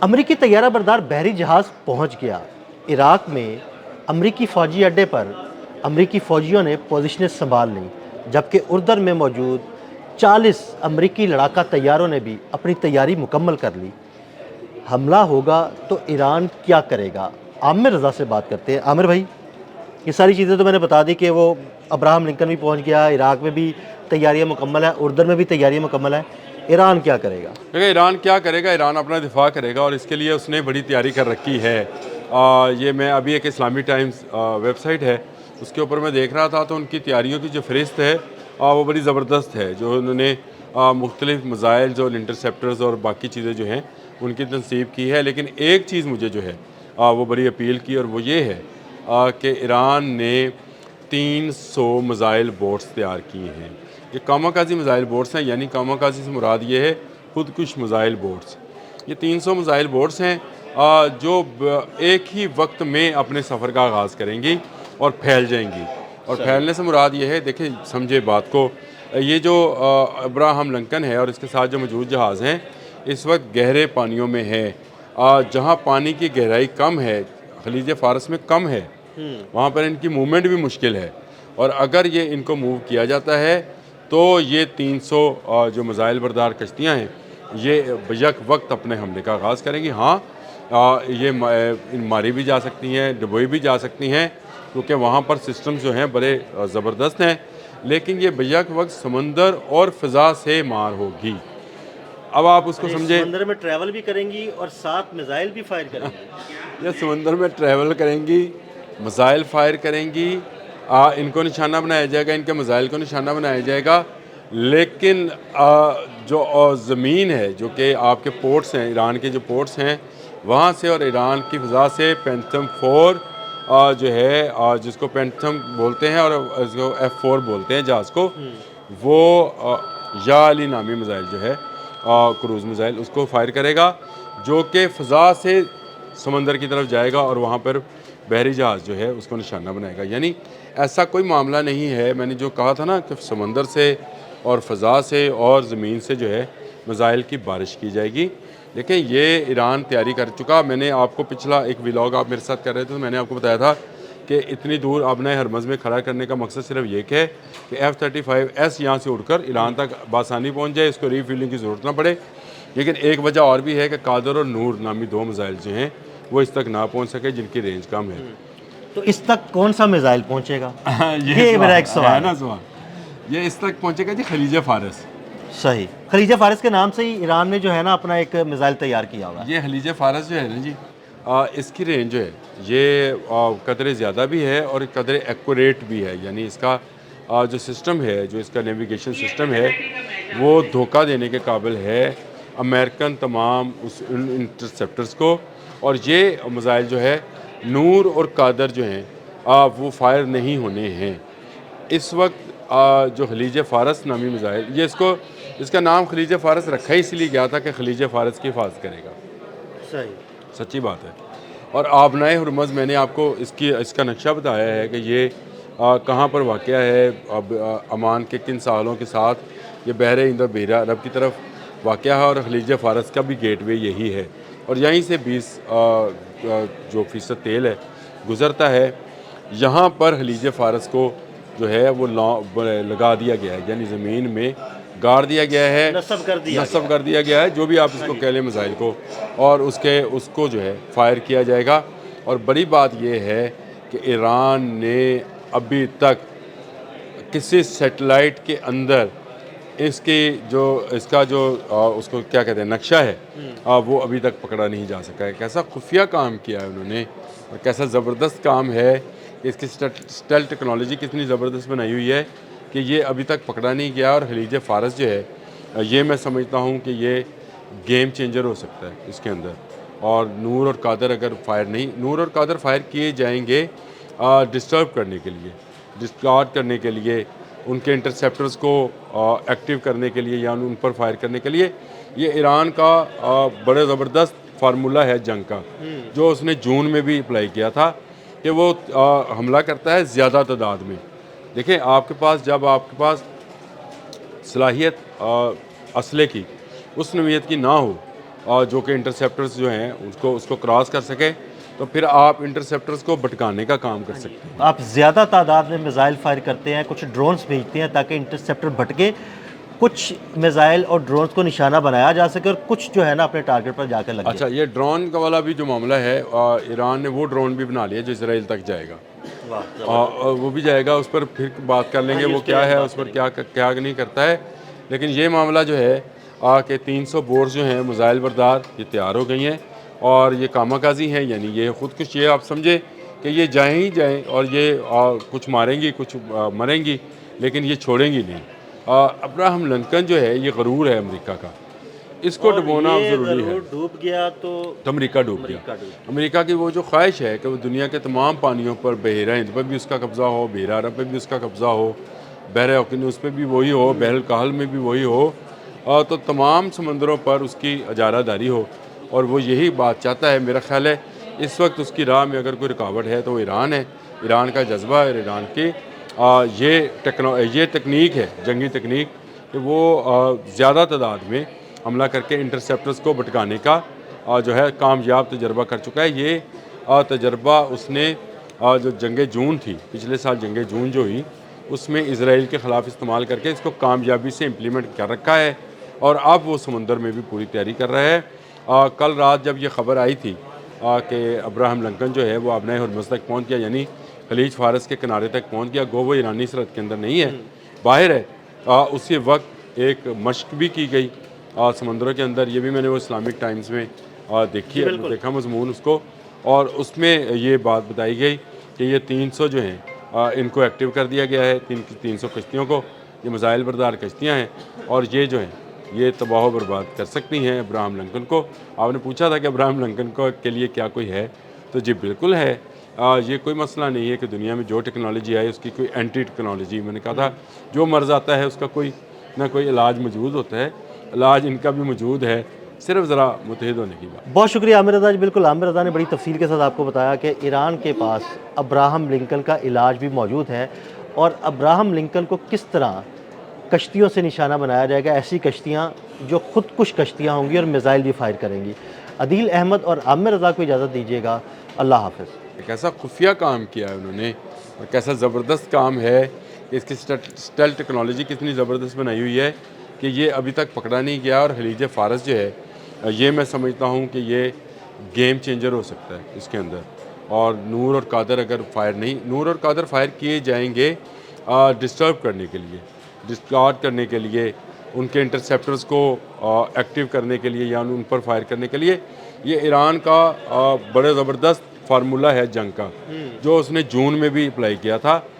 अमरीकी तैयारा बरदार बहरी जहाज़ पहुंच गया। इराक में अमरीकी फ़ौजी अड्डे पर अमरीकी फ़ौजियों ने पोजीशनें संभाल लीं, जबकि उर्दन में मौजूद 40 अमरीकी लड़ाका तैयारों ने भी अपनी तैयारी मुकम्मल कर ली। हमला होगा तो ईरान क्या करेगा? आमिर रज़ा से बात करते हैं। आमिर भाई, ये सारी चीज़ें तो मैंने बता दी कि वो अब्राहम लिंकन भी पहुंच गया, इराक में भी तैयारियां मुकम्मल है, उर्दन में भी तैयारियां मुकम्मल है। ईरान क्या करेगा? देखिए ईरान क्या करेगा, ईरान अपना दिफा करेगा और इसके लिए उसने बड़ी तैयारी कर रखी है। ये मैं अभी एक इस्लामी टाइम्स वेबसाइट है उसके ऊपर मैं देख रहा था, तो उनकी तैयारियों की जो फ़हरिस्त है वो बड़ी ज़बरदस्त है। जो उन्होंने मुख्तलिफ़ मिज़ाइल्स और इंटरसेप्टर्स और बाकी चीज़ें जो हैं उनकी तनसीब की है। लेकिन एक चीज़ मुझे जो है वो बड़ी अपील की, और वो ये है कि ईरान ने 300 मिज़ाइल बोट्स तैयार किए हैं। ये कामाकाजी मिज़ाइल बोट्स हैं, यानी कामाकाजी से मुराद ये है खुदकुश मिज़ाइल बोट्स। ये 300 मिज़ाइल बोट्स हैं जो एक ही वक्त में अपने सफ़र का आगाज़ करेंगी और फैल जाएंगी। और फैलने से मुराद ये है, देखिए समझे बात को, ये जो अब्राहम लिंकन है और इसके साथ जो मौजूद जहाज़ हैं इस वक्त गहरे पानियों में है। जहाँ पानी की गहराई कम है, खलीज फ़ारस में कम है, वहाँ पर इनकी मूवमेंट भी मुश्किल है। और अगर ये इनको मूव किया जाता है तो ये 300 जो मिज़ाइल बरदार कश्तियाँ हैं ये यक वक्त अपने हमले का आगाज़ करेंगी। हाँ, ये मारी भी जा सकती हैं, डुबोई भी जा सकती हैं, क्योंकि वहाँ पर सिस्टम जो हैं बड़े ज़बरदस्त हैं। लेकिन ये बैक वक्त समंदर और फ़िज़ा से मार होगी। अब आप उसको समझे, समंदर में ट्रैवल भी करेंगी और साथ मिसाइल भी फायर करेंगी। ये समंदर में ट्रैवल करेंगी, मिसाइल फायर करेंगी, इनको निशाना बनाया जाएगा, इनके मिसाइल को निशाना बनाया जाएगा। लेकिन जो ज़मीन है, जो कि आपके पोर्ट्स हैं, ईरान के जो पोर्ट्स हैं वहाँ से और ईरान की फ़िज़ा से पैंथम 4 जो है जिसको पैंथम बोलते हैं और इसको F4 बोलते हैं जहाज़ को, वो या अली नामी मिसाइल जो है क्रूज़ मिसाइल उसको फायर करेगा, जो कि फ़िज़ा से समंदर की तरफ जाएगा और वहाँ पर बहरी जहाज़ जो है उसको निशाना बनाएगा। यानी ऐसा कोई मामला नहीं है, मैंने जो कहा था ना कि समंदर से और फ़िज़ा से और ज़मीन से जो है मिसाइल की बारिश की जाएगी। देखिए ये ईरान तैयारी कर चुका। मैंने आपको पिछला एक व्लॉग आप मेरे साथ कर रहे थे तो मैंने आपको बताया था कि इतनी दूर आबनाए हरमज़ में खड़ा करने का मकसद सिर्फ ये है कि F-35S यहाँ से उड़कर ईरान तक बासानी पहुँच जाए, इसको रीफ्यूलिंग की ज़रूरत ना पड़े। लेकिन एक वजह और भी है कि कादर और नूर नामी 2 मिसाइल जो हैं वो इस तक ना पहुँच सके, जिनकी रेंज कम है। तो इस तक कौन सा मिसाइल पहुंचेगा? ये मेरा एक सवाल है ना सवाल। ये इस तक पहुँचेगा जी खलीज फ़ारस। सही, खलीज फ़ारस के नाम से ही ईरान ने जो है ना अपना एक मिसाइल तैयार किया हुआ है। ये खलीज फ़ारस जो है ना जी, इसकी रेंज जो है ये कदरे ज़्यादा भी है और कदरे एक्यूरेट भी है। यानी इसका जो सिस्टम है, जो इसका नेविगेशन सिस्टम है, वो धोखा देने के काबिल है अमेरिकन तमाम उस इंटरसेप्टर्स को। और ये मिसाइल जो है नूर और कादर जो हैं वो फायर नहीं होने हैं इस वक्त। जो खलीज फ़ारस नामी मिसाइल, ये इसका नाम खलीज फ़ारस रखा ही इसलिए गया था कि खलीज फ़ारस की हिफाजत करेगा। सही, सच्ची बात है। और आबनाए हरमज़ मैंने आपको इसका नक्शा बताया है कि ये कहाँ पर वाक़या है। अब अमान के किन सालों के साथ ये बहरे इंदो बहरा अरब की तरफ वाक़या है और खलीज फ़ारस का भी गेटवे यही है। और यहीं से 20% तेल है गुज़रता है। यहाँ पर खलीज फ़ारस को जो है वो लगा दिया गया है, यानी ज़मीन में गाड़ दिया गया है, नस्ब कर दिया गया है, जो भी आप इसको कह लें मिसाइल को, और उसको जो है फायर किया जाएगा। और बड़ी बात यह है कि ईरान ने अभी तक किसी सैटेलाइट के अंदर इसका जो उसको क्या कहते हैं नक्शा है वो अभी तक पकड़ा नहीं जा सका है। कैसा खुफिया काम किया है उन्होंने और कैसा ज़बरदस्त काम है। इसकी स्टेल्थ टेक्नोलॉजी कितनी ज़बरदस्त बनाई हुई है कि ये अभी तक पकड़ा नहीं गया। और खलीज फ़ारस जो है ये मैं समझता हूँ कि ये गेम चेंजर हो सकता है इसके अंदर। और नूर और कादर अगर नूर और कादर फायर किए जाएंगे डिस्टर्ब करने के लिए, डिस्कार्ड करने के लिए, उनके इंटरसेप्टर्स को एक्टिव करने के लिए या उन पर फायर करने के लिए। ये ईरान का बड़ा ज़बरदस्त फार्मूला है जंग का, जो उसने जून में भी अप्लाई किया था कि वो हमला करता है ज़्यादा तादाद में। देखें जब आपके पास सलाहियत असले की उस नौइयत की ना हो जो कि इंटरसेप्टर्स जो हैं उसको क्रॉस कर सके, तो फिर आप इंटरसेप्टर्स को भटकाने का काम कर सकते हैं। आप ज़्यादा तादाद में मिसाइल फायर करते हैं, कुछ ड्रोन्स भेजते हैं ताकि इंटरसेप्टर भटके, कुछ मिसाइल और ड्रोन्स को निशाना बनाया जा सके और कुछ जो है ना अपने टारगेट पर जाकर लगे। अच्छा, ये ड्रोन का वाला भी जो मामला है, ईरान ने वो ड्रोन भी बना लिया जो इसराइल तक जाएगा। वो भी जाएगा, उस पर फिर बात कर लेंगे वो क्या है, उस पर क्या नहीं करता है। लेकिन ये मामला जो है कि 300 बोर्स जो हैं मिसाइल बरदार ये तैयार हो गई हैं और ये कामाकाजी हैं, यानी ये खुदकुश, ये आप समझे कि ये जाएँ ही जाएँ और ये कुछ मारेंगी, कुछ मरेंगी, लेकिन ये छोड़ेंगी नहीं। अब्राहम लिंकन जो है ये गरूर है अमेरिका का, इसको डुबोना ज़रूरी है। डूब गया तो अमेरिका डूब गया। अमेरिका की वो जो ख्वाहिश है कि वो दुनिया के तमाम पानियों पर, बहरा हिंद पर भी उसका कब्ज़ा हो, बहरा अरब पर भी उसका कब्ज़ा हो, बहरा उस पर भी वही हो, बहर काहल में भी वही हो, तो तमाम समंदरों पर उसकी इजारादारी हो, और वो यही बात चाहता है। मेरा ख्याल है इस वक्त उसकी राह में अगर कोई रुकावट है तो वो ईरान है। ईरान का जज्बा है, ईरान की ये तकनीक है, जंगी तकनीक, कि वो ज़्यादा तादाद में हमला करके इंटरसेप्टर्स को भटकाने का जो है कामयाब तजर्बा कर चुका है। ये तजर्बा उसने जो जंग जून थी, पिछले साल जंग जून जो हुई, उसमें इसराइल के ख़िलाफ़ इस्तेमाल करके इसको कामयाबी से इम्प्लीमेंट कर रखा है, और अब वो समंदर में भी पूरी तैयारी कर रहा है। कल रात जब ये ख़बर आई थी कि अब्राहम लिंकन जो है वो आबनाए हरमुज़ तक पहुँच गया, यानी खलीज फारस के किनारे तक पहुँच गया, गो वो ईरानी सरहद के अंदर नहीं है, बाहर है, उसी वक्त एक मशक भी की गई समंदरों के अंदर। ये भी मैंने वो इस्लामिक टाइम्स में देखा मजमून उसको, और उसमें ये बात बताई गई कि ये 300 जो हैं इनको एक्टिव कर दिया गया है, 300 कश्तियों को। ये मिसाइल बरदार कश्तियाँ हैं, और ये जो हैं ये तबाह बर्बाद कर सकती हैं अब्राहम लिंकन को। आपने पूछा था कि अब्राहम लिंकन को के लिए क्या कोई है, तो जी बिल्कुल है। ये कोई मसला नहीं है कि दुनिया में जो टेक्नोलॉजी आई उसकी कोई एंटी टेक्नोलॉजी, मैंने कहा था जो मर्ज़ आता है उसका कोई ना कोई इलाज मौजूद होता है, इलाज इनका भी मौजूद है, सिर्फ ज़रा मुतहिद होने की बात। बहुत शुक्रिया आमिर रज़ा जी। बिल्कुल, आमिर रज़ा ने बड़ी तफसील के साथ आपको बताया कि ईरान के पास अब्राहम लिंकन का इलाज भी मौजूद है, और अब्राहम लिंकन को किस तरह कश्तियों से निशाना बनाया जाएगा, ऐसी कश्तियाँ जो खुदकुश कश्तियाँ होंगी और मिसाइल भी फायर करेंगी। अदील अहमद और आमिर रज़ा को इजाज़त दीजिएगा। अल्लाह हाफ़िज़। एक ऐसा खुफिया काम किया है उन्होंने, और कैसा ज़बरदस्त काम है कि इसकी स्टेल्थ टेक्नोलॉजी कितनी ज़बरदस्त बनाई हुई है कि ये अभी तक पकड़ा नहीं गया। और खलीज फ़ारस जो है ये मैं समझता हूँ कि ये गेम चेंजर हो सकता है इसके अंदर। और नूर और कादर अगर फायर नहीं, नूर और कादर फायर किए जाएंगे डिस्टर्ब करने के लिए, डिस्कार्ड करने के लिए, उनके इंटरसेप्टर्स को एक्टिव करने के लिए, या उन पर फायर करने के लिए। ये ईरान का बड़ा ज़बरदस्त फार्मूला है जंग का, जो उसने जून में भी अप्लाई किया था।